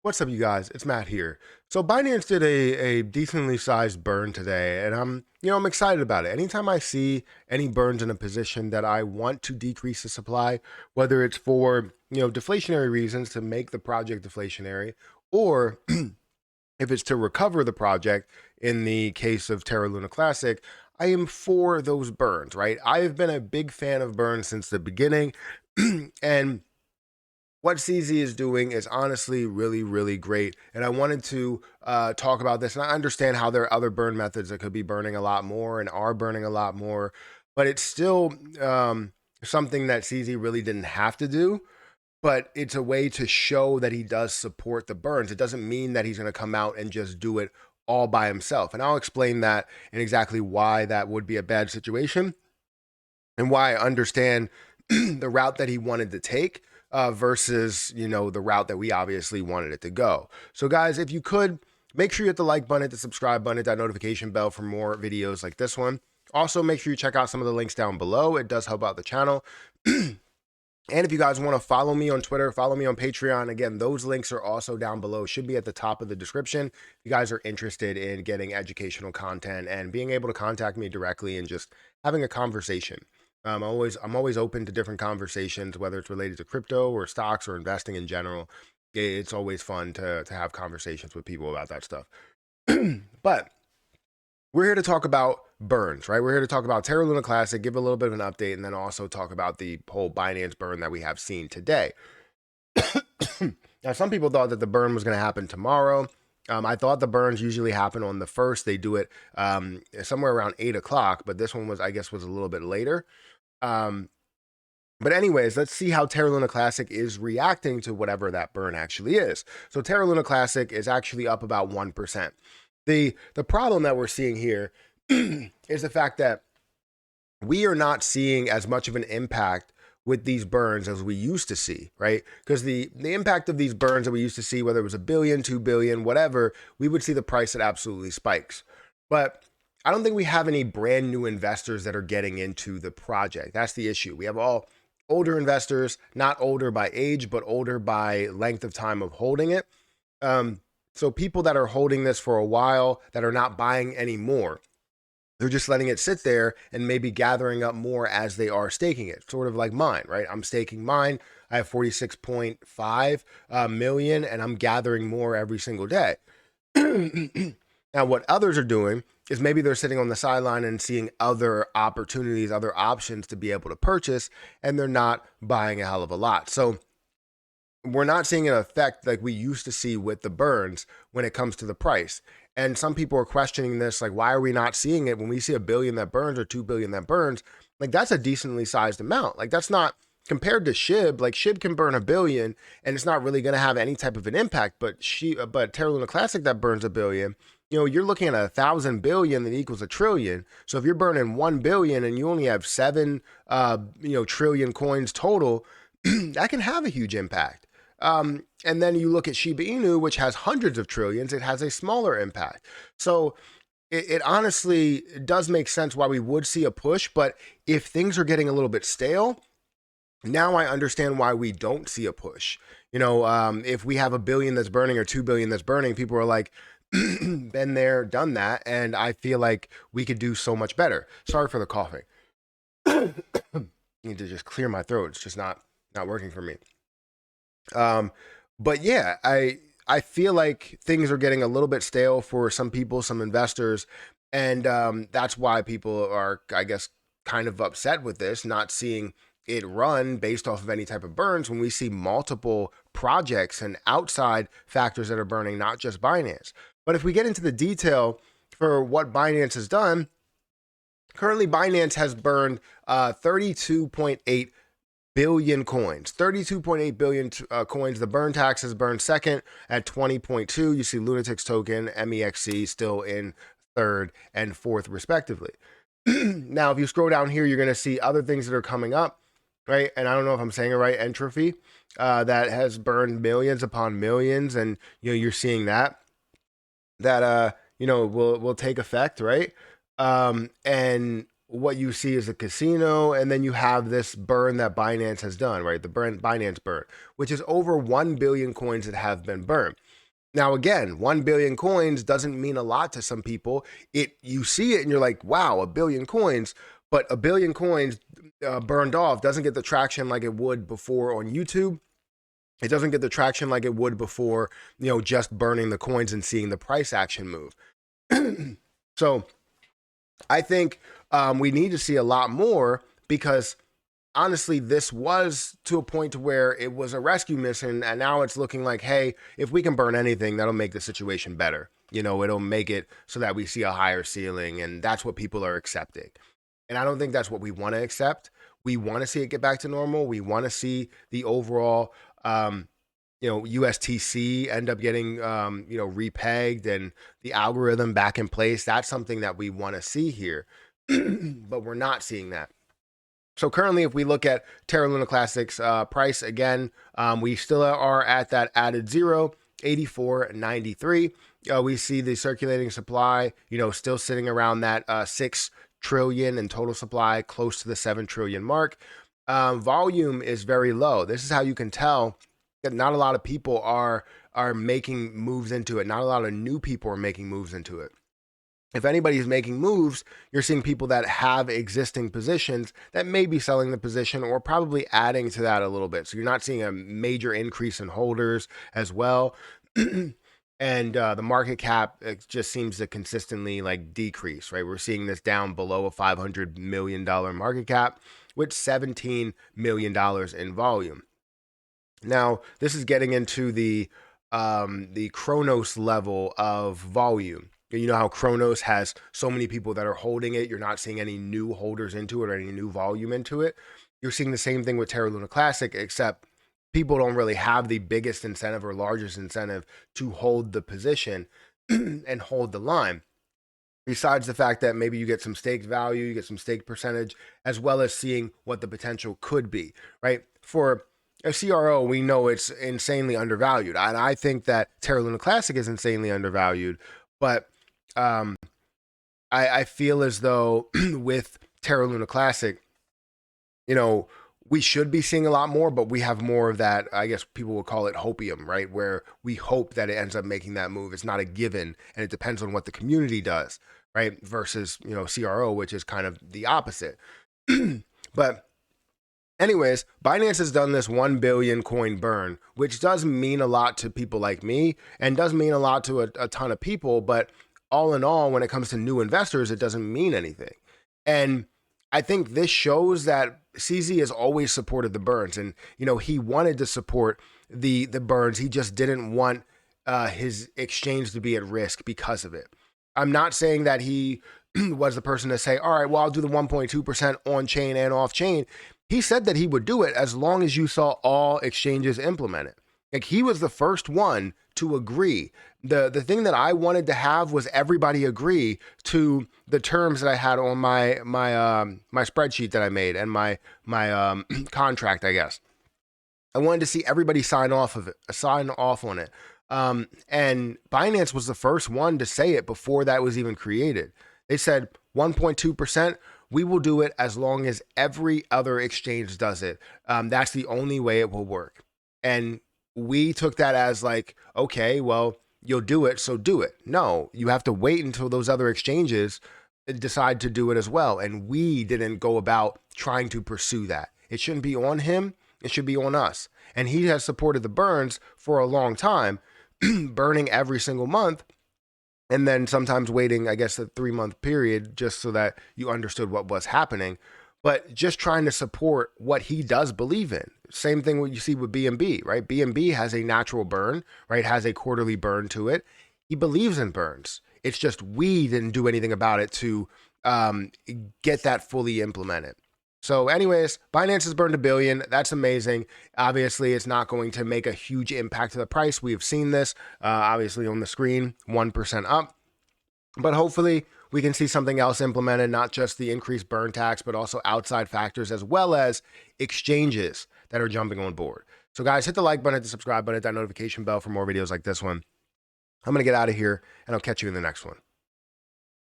What's up, you guys? It's Matt here. So Binance did a decently sized burn today, and I'm excited about it. Anytime I see any burns in a position that I want to decrease the supply, whether it's for deflationary reasons to make the project deflationary, or if it's to recover the project, in the case of Terra Luna Classic, I am for those burns. Right? I have been a big fan of burns since the beginning, and what CZ is doing is honestly really, really great. And I wanted to talk about this. And I understand how there are other burn methods that could be burning a lot more and are burning a lot more, but it's still something that CZ really didn't have to do. But it's a way to show that he does support the burns. It doesn't mean that he's going to come out and just do it all by himself. And I'll explain that and exactly why that would be a bad situation and why I understand the route that he wanted to take versus the route that we obviously wanted it to go. So guys, if you could make sure you hit the like button, hit the subscribe button, hit that notification bell for more videos like this one. Also, make sure you check out some of the links down below. It does help out the channel. And if you guys want to follow me on Twitter, follow me on Patreon. Again, those links are also down below. Should be at the top of the description. If you guys are interested in getting educational content and being able to contact me directly and just having a conversation. I'm always open to different conversations, whether it's related to crypto or stocks or investing in general. It's always fun to have conversations with people about that stuff. But we're here to talk about burns, right? We're here to talk about Terra Luna Classic, give a little bit of an update, and then also talk about the whole Binance burn that we have seen today. Now, some people thought that the burn was going to happen tomorrow. I thought the burns usually happen on the first. They do it somewhere around 8 o'clock, but this one was, I guess, was a little bit later. But anyways, let's see how Terra Luna Classic is reacting to whatever that burn actually is. So Terra Luna Classic is actually up about 1%. The problem that we're seeing here is the fact that we are not seeing as much of an impact with these burns as we used to see, right? Because the impact of these burns that we used to see, whether it was a billion, 2 billion, whatever, we would see the price that absolutely spikes. But I don't think we have any brand new investors that are getting into the project. That's the issue. We have all older investors, not older by age, but older by length of time of holding it. So people that are holding this for a while that are not buying anymore, they're just letting it sit there and maybe gathering up more as they are staking it, sort of like mine, right? I'm staking mine. I have 46.5 million and I'm gathering more every single day. Now, what others are doing is maybe they're sitting on the sideline and seeing other opportunities, other options to be able to purchase, and they're not buying a hell of a lot. So we're not seeing an effect like we used to see with the burns when it comes to the price. And some people are questioning this, like, why are we not seeing it when we see a billion that burns or 2 billion that burns? Like, that's a decently sized amount. Like, that's not compared to SHIB. Like, SHIB can burn a billion and it's not really going to have any type of an impact. But Terra Luna Classic that burns a billion, you're looking at 1,000 billion that equals a trillion. So if you're burning 1 billion and you only have 7, trillion coins total, that can have a huge impact. And then you look at Shiba Inu, which has hundreds of trillions, it has a smaller impact. So it honestly does make sense why we would see a push. But if things are getting a little bit stale, now I understand why we don't see a push. If we have a billion that's burning or 2 billion that's burning, people are like, been there, done that. And I feel like we could do so much better. Sorry for the coughing. Need to just clear my throat. It's just not working for me. But yeah, I feel like things are getting a little bit stale for some people, some investors, and that's why people are, I guess, kind of upset with this, not seeing it run based off of any type of burns when we see multiple projects and outside factors that are burning, not just Binance. But if we get into the detail for what Binance has done, currently Binance has burned 32.8 billion coins, 32.8 billion coins. The burn tax has burned second at 20.2. You see Lunatics token, MEXC still in third and fourth respectively. Now, if you scroll down here, you're going to see other things that are coming up, right? And I don't know if I'm saying it right, Entropy, that has burned millions upon millions. And, you're seeing that will take effect, right? And what you see is a casino, and then you have this burn that Binance has done, right? The Binance burn, which is over 1 billion coins that have been burned. Now, again, 1 billion coins doesn't mean a lot to some people. You see it and you're like, wow, a billion coins, but a billion coins burned off doesn't get the traction like it would before on YouTube. It doesn't get the traction like it would before, just burning the coins and seeing the price action move. So I think we need to see a lot more, because honestly, this was to a point to where it was a rescue mission, and now it's looking like, hey, if we can burn anything, that'll make the situation better. It'll make it so that we see a higher ceiling, and that's what people are accepting. And I don't think that's what we want to accept. We want to see it get back to normal. We want to see the overall, USTC end up getting, repegged and the algorithm back in place. That's something that we want to see here, but we're not seeing that. So currently, if we look at Terra Luna Classic's price again, we still are at that added zero, 84.93. We see the circulating supply, still sitting around that 6 trillion in total supply, close to the 7 trillion mark. Volume is very low. This is how you can tell that not a lot of people are making moves into it. Not a lot of new people are making moves into it. If anybody's making moves, you're seeing people that have existing positions that may be selling the position or probably adding to that a little bit. So you're not seeing a major increase in holders as well. And the market cap, it just seems to consistently decrease, right? We're seeing this down below a $500 million market cap with $17 million in volume. Now, this is getting into the Chronos level of volume. You know how Chronos has so many people that are holding it. You're not seeing any new holders into it or any new volume into it. You're seeing the same thing with Terra Luna Classic, except people don't really have the biggest incentive or largest incentive to hold the position and hold the line. Besides the fact that maybe you get some staked value, you get some stake percentage, as well as seeing what the potential could be, right? For a CRO, we know it's insanely undervalued. And I think that Terra Luna Classic is insanely undervalued, but I feel as though with Terra Luna Classic, we should be seeing a lot more, but we have more of that, I guess people would call it hopium, right? Where we hope that it ends up making that move. It's not a given, and it depends on what the community does, right? Versus, CRO, which is kind of the opposite. But anyways, Binance has done this 1 billion coin burn, which does mean a lot to people like me and does mean a lot to a ton of people. But all in all, when it comes to new investors, it doesn't mean anything. And I think this shows that CZ has always supported the burns, and he wanted to support the burns. He just didn't want his exchange to be at risk because of it. I'm not saying that he was the person to say, all right, well, I'll do the 1.2% on chain and off chain. He said that he would do it as long as you saw all exchanges implement it. He was the first one to agree. The thing that I wanted to have was everybody agree to the terms that I had on my spreadsheet that I made and my contract, I guess. I wanted to see everybody sign off on it. And Binance was the first one to say it before that was even created. They said 1.2%. We will do it as long as every other exchange does it. That's the only way it will work. And we took that as okay, well, you'll do it, so do it. No, you have to wait until those other exchanges decide to do it as well. And we didn't go about trying to pursue that. It shouldn't be on him. It should be on us. And he has supported the burns for a long time, burning every single month. And then sometimes waiting, I guess, a 3-month period just so that you understood what was happening. But just trying to support what he does believe in. Same thing what you see with BNB, right? BNB has a natural burn, right? Has a quarterly burn to it. He believes in burns. It's just we didn't do anything about it to get that fully implemented. So anyways, Binance has burned $1 billion. That's amazing. Obviously, it's not going to make a huge impact to the price. We have seen this, obviously, on the screen, 1% up. But hopefully, we can see something else implemented, not just the increased burn tax, but also outside factors, as well as exchanges that are jumping on board. So guys, hit the like button, hit the subscribe button, hit that notification bell for more videos like this one. I'm going to get out of here, and I'll catch you in the next one.